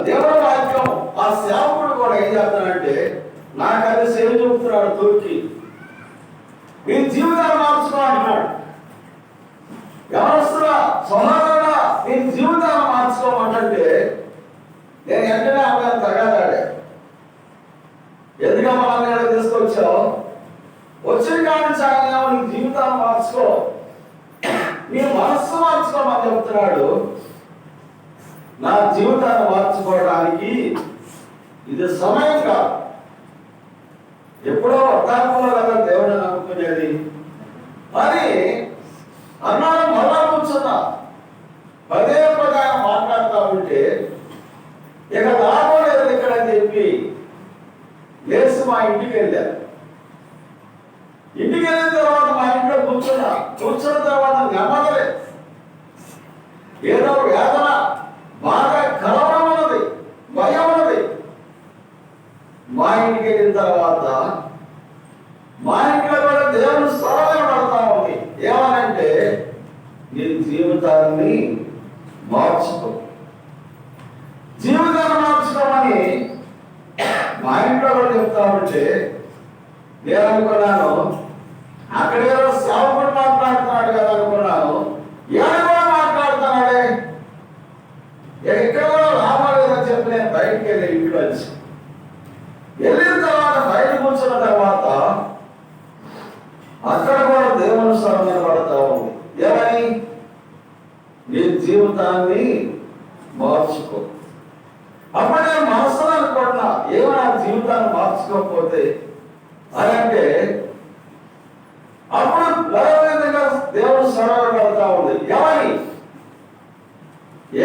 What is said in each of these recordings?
దేవుడి వాక్యం ఆ సేవకుడు కూడా ఏం చేస్తానంటే నాకు అది సేవ చూపుతున్నాడు తోటి నీ జీవితాన్ని మార్చుకో అంటున్నాడు. ఎవరొస్తున్నా సోదరుడా నీ జీవితాన్ని మార్చుకోమంటే నేను వెంటనే ఆమె తగాదాడే. ఎందుకమ్మా నేను తీసుకొచ్చావు? వచ్చిన కాడి చాలా నీ జీవితాన్ని మార్చుకో, నీ మనస్సు మార్చుకోమని చెప్తున్నాడు. నా జీవితాన్ని మార్చుకోవడానికి ఇది సమయం కాదు. ఎప్పుడో వృద్ధాప్యంలో కదా దేవుడు నమ్ముకునేది అని అన్నాడు. మళ్ళా కూర్చున్నా పదే పదే మాట్లాడుతూ ఉంటే ఇక లాభం లేదు ఇక్కడ అని చెప్పి లేచి మా ఇంటికి వెళ్ళారు. ఇంటికి వెళ్ళిన తర్వాత మా ఇంట్లో కూర్చున్న తర్వాత నెమ్మదలే ఏదో వేదన, బాగా కలవడం ఉన్నది, భయం ఉన్నది. మా ఇంటికి వెళ్ళిన తర్వాత మా ఇంట్లో కూడా దేవుడు స్వరమే పడతా ఉంది. ఏమనంటే నీ జీవితాన్ని మార్చుకో, జీవితాన్ని మార్చుకోమని మా ఇంట్లో కూడా చెప్తా ఉంటే నేను అనుకున్నాను అక్కడేదో సేవకుడు మాట్లాడుతున్నాడు కదా అనుకున్నాను. ఏడు కూడా మాట్లాడుతున్నాడే, ఎక్కడ కూడా లాభం లేదని చెప్పి నేను బయటికి వెళ్ళి ఇంట్లో వచ్చి వెళ్ళిన తర్వాత బయట కూర్చున్న తర్వాత అక్కడ కూడా దేవుని స్వరం వినబడతా ఉంది. ఏమని? నీ జీవితాన్ని మార్చుకో. అప్పుడు నేను మనసులో అనుకుంటున్నా ఏమైనా జీవితాన్ని మార్చుకోకపోతే అని అంటే అప్పుడు లౌకికంగా దేవుడు స్వరం పడతా ఉంది. ఏమని?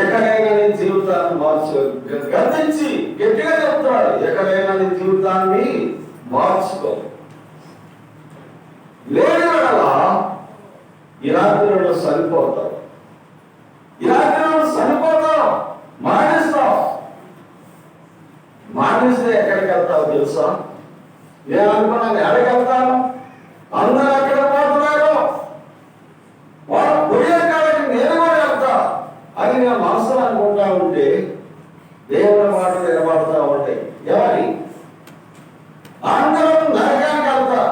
ఎక్కడైనా నీ జీవితాన్ని మార్చు, గర్తించి గట్టిగా చెప్తున్నాడు, ఎక్కడైనా నీ జీవితాన్ని మార్చుకో. లేని వల్ల ఈ రాత్రిలో చనిపోతావు, ఈ రాత్రిలో చనిపోతావు, మానేస్తావు. మానేస్తే ఎక్కడికి వెళ్తావు తెలుసా? నేను అనుకున్నాను ఎక్కడికి వెళ్తాను, అందరూ ఎక్కడ పోతున్నారు, వాడు పోయే కాడికి నేను కూడా వెళ్తా అని నేను మనసులో అనుకుంటా ఉంటే దేవుని మాటలు నిలబడతా ఉంటాయి. ఎవరి? అందరూ నరకానికి వెళ్తా,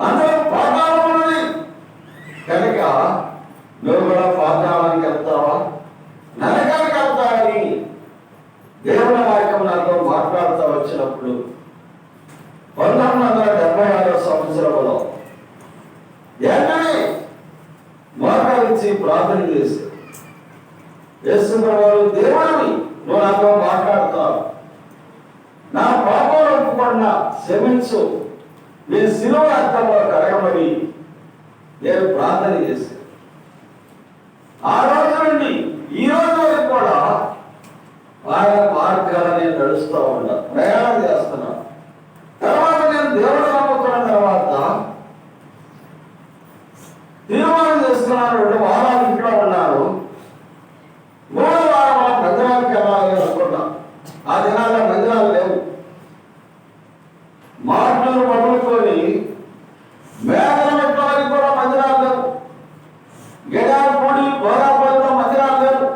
అందరూ పాతాళం ఉన్నది కనుక నువ్వు కూడా పాతాళానికి వెళ్తావా, నరకానికి వెళ్తావని దేవుని వాక్యం నాతో మాట్లాడుతూ వచ్చినప్పుడు 1976 సంవత్సరంలో వెంటనే మోకరించి ప్రార్థన చేసి యేసుప్రభువు దేవుడిని నువ్వు నాతో మాట్లాడుతావు, నా పాపాలు ఒప్పుకున్నా క్షమించు, నీ శిలువ రక్తంలో కడగబడి నేను ప్రార్థన చేసి ఆ రోజు నుండి ఈ రోజు వరకు కూడా ఆయన మార్గాలు నేను నడుస్తూ ఉన్నా, ప్రయాణం చేస్తున్నా. తర్వాత నేను దేవుడు నమ్ముకున్న తర్వాత తీర్మానం చేసుకున్నాను. 2 వారాలు ఇంట్లో ఉన్నాను. 3వ వారం మందిరానికి వెళ్ళాలి అనుకున్నా. ఆ దినాల్లో మందిరాలు లేవు. మాటలు మొదలుకొని మేఘల మెట్లకి కూడా మందిరాలు లేవు. గెడాలపూడి గోదాపల్లిలో మందిరాలు లేవు.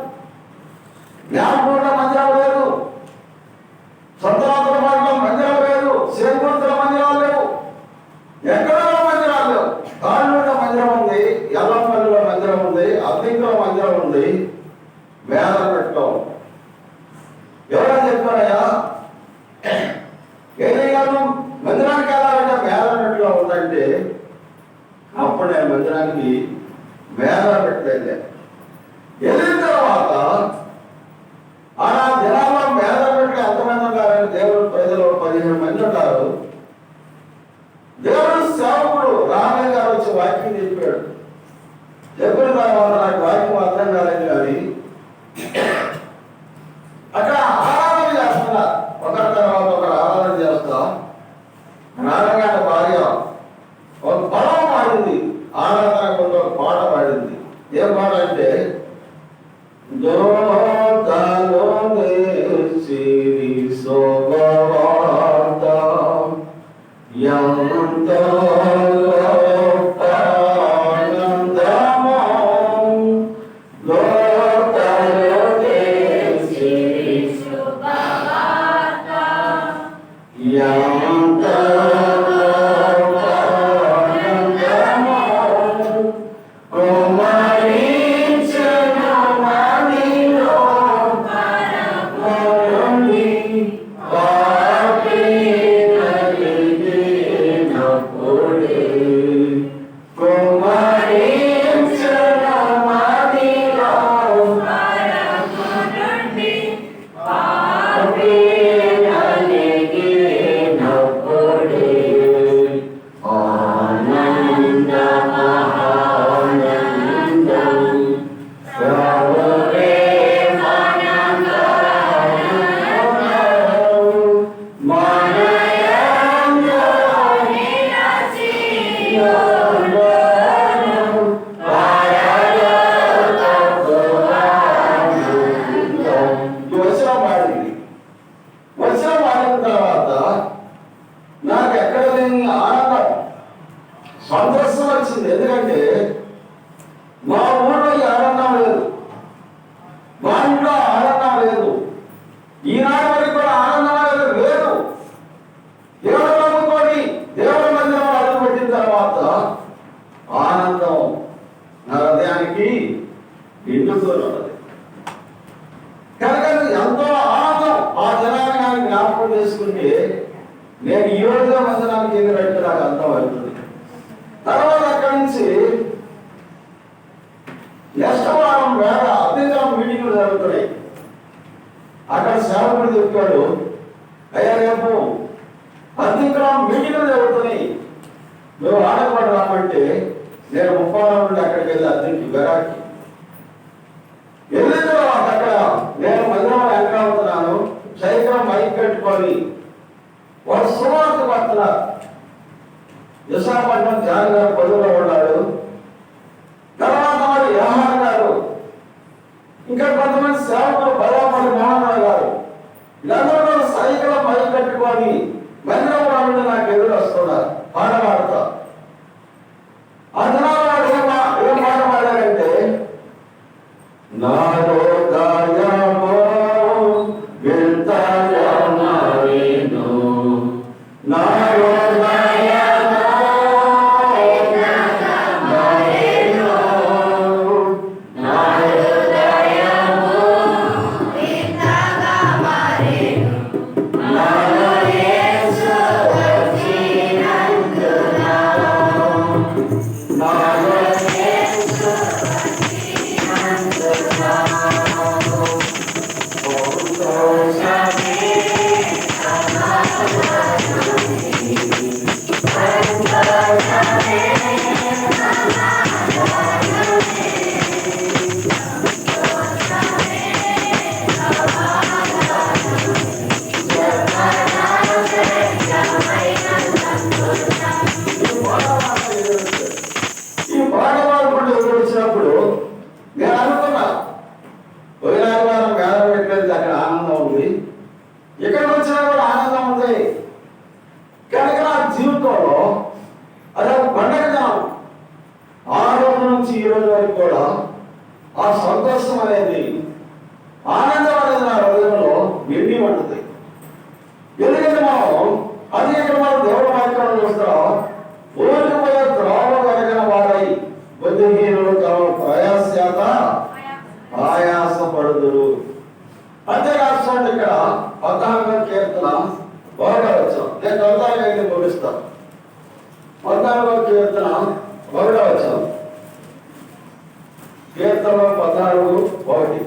జ్ఞానపూడిలో మందిరాలు లేదు. సొంతరాత్ర పాటలో మందిరాలు లేదు. శ్రీకృతుల మందిరాలు లేవు. ఎక్కడో మందిరాలు లేవు. కాళ్ళూరులో మందిరం ఉంది, ఎల్లంపల్లిలో మందిరం ఉంది, అద్దింకలో మందిరం ఉంది, వేదనపెట్టలో. ఎవరైనా చెప్పారయ్యా ఏదైనా మందిరానికి వెళ్ళాలంటే వేదనపెట్టలో ఉందంటే అప్పుడు నేను మందిరానికి వేదనపెట్టలేదు. వెళ్ళిన తర్వాత ఆ దినాల్లో వేదనపెట్టి ఎంతమంది ఉన్నారని దేవుడు ప్రజలు 15 మంది ఉంటారు. దేవుడు సేవకుడు రామయ్య గారు వచ్చి వాక్యం చెప్పాడు. చెప్పిన తర్వాత నాకు వాక్యం అర్థం కాలేదు. కానీ అక్కడ ఆరాధన చేస్తున్నారు, ఒకరి తర్వాత ఒకరు ఆరాధన చేస్తా. నాన్నగారి భార్య ఒక పొలం మారింది ఆరాధన కొంత ఎంతో ఆనందం ఆ జనాన్ని నాకు జ్ఞాపకం చేసుకుంటే నేను ఈ రోజుగా మందిరానికి ఎదురైతే నాకు అర్థం అవుతుంది. తర్వాత అక్కడి నుంచి నెక్స్ట్ వారం వేళ అధిక మీటింగ్లు జరుగుతున్నాయి. అక్కడ సేవకుడు చెప్పాడు, అయ్యా రేపు అధిక మీటింగ్లు జరుగుతున్నాయి, నువ్వు ఆడపడి రామంటే నేను 30 నుండి అక్కడికి వెళ్ళి అద్దెకి వెరాకి వెళ్ళిన తర్వాత అక్కడ నేను మందిరం ఎంటర్ అవుతున్నాను. సైకిల్ మైక్ పెట్టుకొని వాడు సువార్త పడుతున్నారు. విశాఖపట్నం జాన్ గారు పొద్దులో ఉన్నాడు. తర్వాత వాడు వ్యవహార్ గారు, ఇంకా కొంతమంది సేవకులు బలపడి మోహన్ గారు, వీళ్ళందరూ సైకిల్ మైక్ కట్టుకొని మందిరం నుండి నాకు ఎదురు వస్తున్నారు పాట పాడుతా. అందులో వాడు ఏం పాట పాడారంటే, నాలో గాయమో వింతయమరేను, నాలో గాయమో వింతయమరేను, నాలో గాయమో వింతయమరేను, నాలో యేసు వచ్చినందున, నాలో యేసు ఈ పాట పాడుకుంటూ వచ్చినప్పుడు నేను అనుకున్నా, పోయినారు వేల పెట్టలేదు, అక్కడ ఆనందం ఉంది, ఇక్కడికి వచ్చినా కూడా ఆనందం ఉంది. కనుక నా జీవితంలో అదొక పండగ దినం. ఆ రోజు నుంచి ఈ రోజు వరకు కూడా ఆ సంతోషం అనేది, ఆనందం అనేది నా హృదయంలో నిండి ఉంటుంది. ఎందుకంటే అది ఇక్కడ మనం దేవుడు వాక్యం చూస్తాం, ఊరికి పోయే త్రోవ కలిగిన వారై బుద్ధిహీనులు తమ ప్రయాస ఆయాసపడుదురు. అంతేకాదు ఇక్కడ 14వ కీర్తన 1వ వచనం, నేను చదువుతాను అయితే ముగిస్తాను. 14వ కీర్తన 1వ వచనం, కీర్తన 14:1,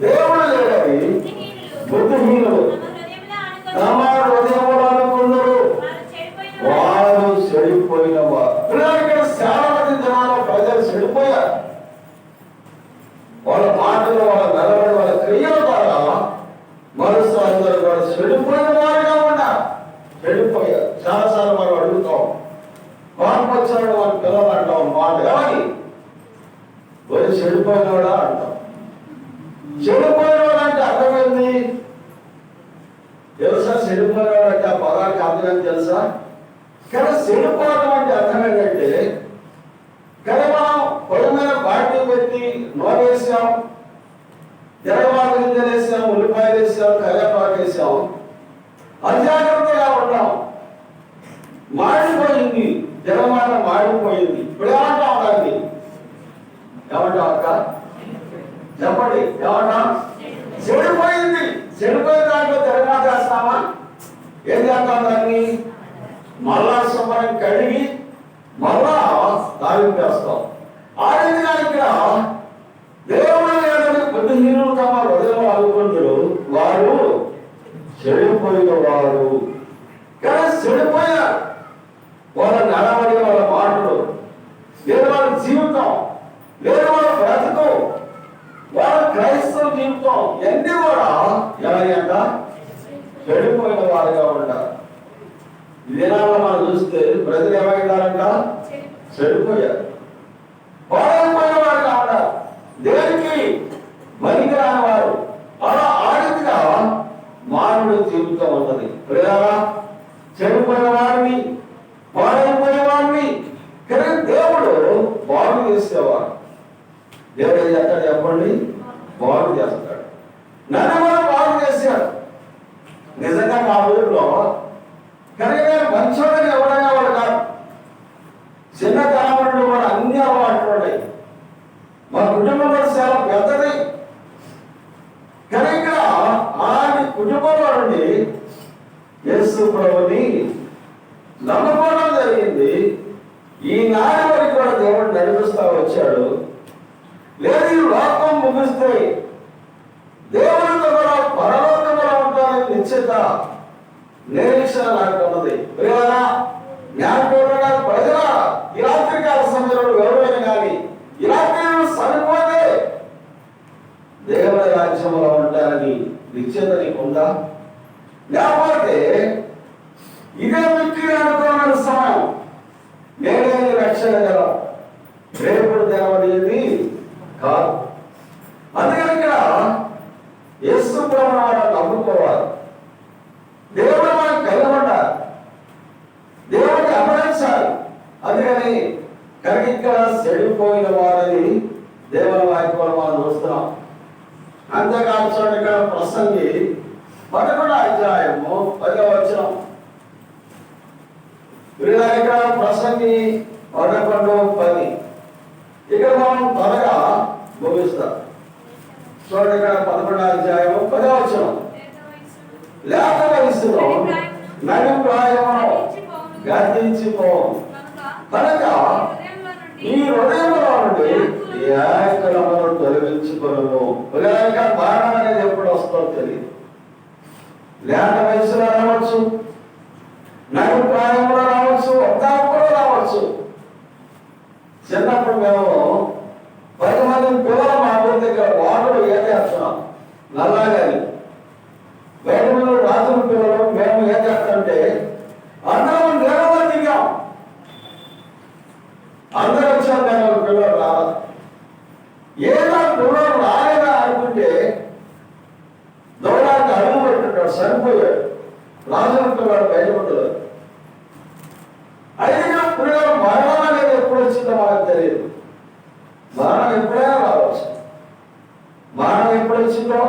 దేవుడు లేడని బుద్ధిహీనులు తమ హృదయములో అనుకుందరు, వారు చెడిపోయిన వారు. ఇక్కడ శాశ్వత జనాలు ప్రజలు చెడిపోయారు. వాళ్ళ మాటలు, వాళ్ళ నిలబడి, వాళ్ళ క్రియల ద్వారా మనసు వారు చెడిపోయిన వారుగా ఉన్నారు. చెడిపోయారు. చాలాసార్లు మనం అడుగుతాం, పాపం వచ్చిన వాళ్ళ పిల్లలు అంటాం మాట ఏమని, వారు చెడిపోయినవాడా అంటాం. చెడిపోయినవాడు అంటే అర్థమైంది తెలుసా? చెడిపోయినవాడు అంటే ఆ పదానికి అర్థమైంది తెలుసా? కానీ చెడిపోవడం అంటే అర్థం ఏంటంటే, కానీ మనం పొయ్యి మీద బాటి పెట్టి నూరేసాం, తెరవాకు గింజలు వేసాం, ఉల్లిపాయలు వేసాం, కరివేపాకు వేసాం, అజాగ్రత్తగా ఉన్నాం, మాడిపోయింది, తెరమాట మాడిపోయింది. ఇప్పుడు ఏమంటాం దాన్ని? ఏమంటాం అక్క? చెప్పండి, ఏమంటాం? చెడిపోయింది. చెడిపోయిన దాంట్లో తెరమాట వేస్తామా? ఏం చేస్తాం దాన్ని? మళ్ళా శుభ్రం కడిగి మళ్ళా తాగింపేస్తాం. ఆ విధంగా ఇక్కడ దేవుడు లేదని బుద్ధిహీనులు తమ హృదయంలో అనుకుంటారు, వారు చెడిపోయిన వారు. కానీ చెడిపోయారు. వాళ్ళ నడవడి, వాళ్ళ మాటలు, లేదు వాళ్ళ జీవితం, లేదు వాళ్ళ బ్రతుకు, వాళ్ళ క్రైస్తవ జీవితం ఎన్ని కూడా ఎలాగంట చెడిపోయిన వారుగా ఉంటారు. ఈ దినాల్లో మనం చూస్తే ప్రజలు ఏమైనారంట? చెడిపోయారు, పాడైపోయిన వారుగా ఉన్నారు, దేనికి మనికి రాని వారు. అలా ఆడిగా మానవుడి జీవితం ఉన్నది. ప్రియారా, చెడిపోయిన వారిని, పాడైపోయిన వారిని కానీ దేవుడు బాగు చేసేవాడు. దేవుడు ఏం చేస్తాడు చెప్పండి? బాగు చేస్తాడు. నన్ను కూడా బాగు చేశాడు. నిజంగా మా ఊరిలో కానీ నేను మంచోడని ఎవరైనా వాడు కాదు. చిన్నతనం నుండి కూడా అన్ని అలవాట్లు ఉన్నాయి. మా కుటుంబంలో చాలా పెద్దది. కుటుంబంలో నుండి యేసు ప్రభుని నమ్ముకోవడం జరిగింది. ఈనాటి వరకు కూడా దేవుడు నడిపిస్తా వచ్చాడు. లేదు ఈ లోకం ముగిస్తే దేవుడితో కూడా పరలోకంలో ఉంటానని నిశ్చిత నిరీక్షణ నాకు ఉన్నది. జ్ఞానపూర్వక ప్రజల ఈ రాత్రికాల సమయంలో ఎవరైనా కానీ ఈ రాత్రి సరిపోతే దేవుడి రాజ్యంలో ఉంటానని నిశ్చిత నీకుందా? లేకపోతే ఇదే మిక్కి అనుకున్న సమయం నేనే రక్షణ గలం రేపుడు దేవడేది కాదు. అందుకని ఇక్కడ యేసు ప్రభువును నమ్ముకోవాలి. దేవుడు మనకు కలగబడ్డారు, దేవుడికి అమరించాలి. అందుకని కనుక ఇక్కడ చెడిపోయిన వారిని దేవుని వాక్యంలో మనం చూస్తున్నాం. అంతేకాదు చూడండి, ఇక్కడ ప్రసంగి 11వ అధ్యాయము 10వ వచనం. ఇక్కడ ప్రసంగి 11:10 ఇక్కడ మనం త్వరగా ముగిస్తాం. చూడండి, ఇక్కడ 11వ అధ్యాయము 10వ వచనం. లేత వయసులో నడిప్రాయమును గర్దించిపోను కనుక ఈ హృదయంలో నుండి ఏకలమును తొలగించుకొనుము. మరణం అనేది ఎప్పుడు వస్తుందో తెలియదు. లేత వయసులో రావచ్చు, నడిప్రాయంలో రావచ్చు, వృద్ధాప్యంలో రావచ్చు. చిన్నప్పుడు మేము 10 మంది పిల్లలు మా ఊరి దగ్గర వాటర్ ఏదేస్తున్నాం నల్లాగాని. బయట మీద రాజుల పిల్లలు మేము ఏం చేస్తామంటే అందరం నీళ్ళలో దిగాం. అందరూ వచ్చాం, కానీ పిల్లలు రావాలి. ఏదో పిల్లలు రాలేదా అనుకుంటే దౌడానికి అడుగు పెట్టుకుంటాడు, సరిపోయాడు. రాజుల పిల్లలు బయటపడ్డారు. అయినా పిల్లలు మరణం అనేది ఎప్పుడు వచ్చిందో మనకు తెలియదు. మరణం ఎప్పుడైనా రావచ్చు. మరణం ఎప్పుడు వచ్చిందో,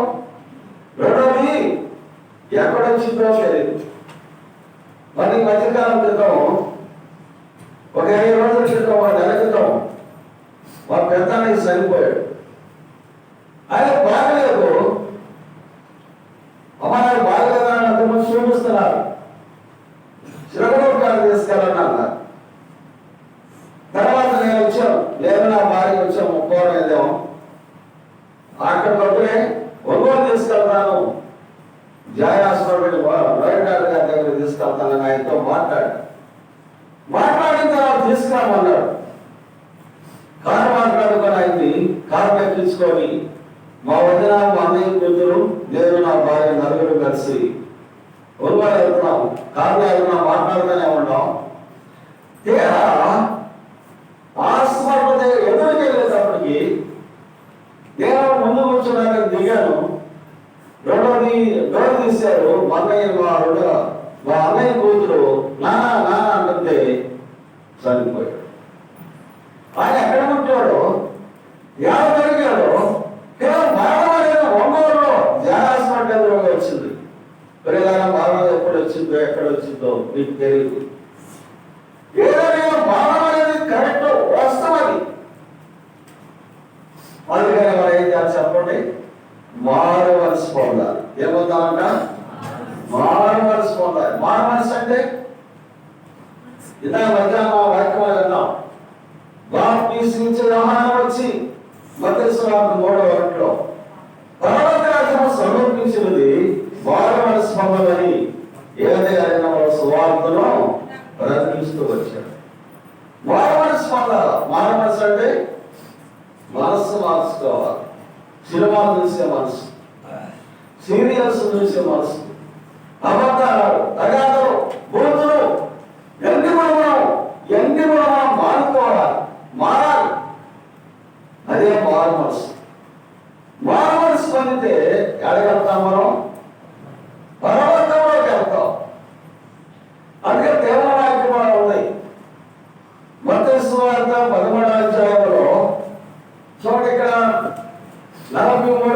రెండోది ఎక్కడొచ్చిందో తెలియదు. మరి మధ్యకాలం క్రితం, ఒక 20 రోజుల క్రితం, ఒక నెల క్రితం మా పెద్దానికి చనిపోయాడు. ఆయన బాగలేదు. అమ్మ నాకు బాగలేదా అని అంతకుముందు చూపిస్తున్నారు. చిరగడోకాలు తీసుకెళ్ళాలన్నారు. తర్వాత నేను వచ్చాను, నేను నా భార్య వచ్చాము, ముప్పోరం వెళ్ళాము. అక్కడ పక్కనే ఒంగోలు తీసుకెళ్తాను, జాయ్ హాస్పిటల్ వైట్ డాక్టర్ గారి దగ్గర తీసుకెళ్తానని ఆయనతో మాట్లాడిన తర్వాత తీసుకురామన్నాడు. కారు మాట్లాడుకొని ఆయన్ని కారు ఎక్కించుకొని మా వదిన, మా అన్నయ్య కూతురు, నేను నా భార్య నలుగురు కలిసి ఒంగోలు వెళ్తున్నాం. కారులో వెళ్తున్నాం, మాట్లాడుతూనే ఉన్నాం. తీరా హాస్పిటల్ దగ్గర ఎదురుకి వెళ్ళేటప్పటికి నేను ముందు కూర్చోడానికి దిగాను. రెండోది డోర్ తీశారు. మా అన్నయ్య కూతురు నానా అంటుంటే చనిపోయాడు. ఆయన ఎక్కడ పుట్టాడు, ఎవరు పెరిగాడు, కేవలం మరణం అనేది ఒంగోలులో హాస్పిటల్ వచ్చింది. పెరిగారా మరణం ఎప్పుడు వచ్చిందో ఎక్కడ వచ్చిందో మీకు తెలియదు. ఏదైనా మరణం అనేది కరెక్ట్ వాస్తవది. అందుకని మనం ఏం చేయాలి చెప్పండి, మారు మనసు పొందాలి. ఏమవుతామంట, మారు మనసు పొందాలి. మారు మనసు అంటే ఇలా మధ్యాహ్నం వాక్యం విన్నాం. బాప్తీసించే యోహాను వచ్చి మత్తయి సువార్త 3వ అధ్యాయంలో పరలోక రాజ్యము సమీపించినది, మారు మనసు పొందాలని ఏదైనా సువార్తను ప్రకటిస్తూ వచ్చాడు. మారు మనసు పొందాలి. మారు మనసు అంటే మనస్సు మార్చుకోవాలి. సినిమాలు చూసే మనసు, సీరియల్స్ చూసే మనసు, అబద్ధాలు, తగాదాలు, బూతులు, ఎన్ని మనం మానుకోవాలి, మారాలి. అదే మారు మనసు. మారు మనసు పొందితే ఎడగలుగుతాం, మనం పరలోకంలోకి వెళ్తాం. అందుకే దేవుని వాక్యం ఉన్నాయి. మత్తయి సువార్త 13వ అధ్యాయంలో చూడండి, ఇక్కడ 43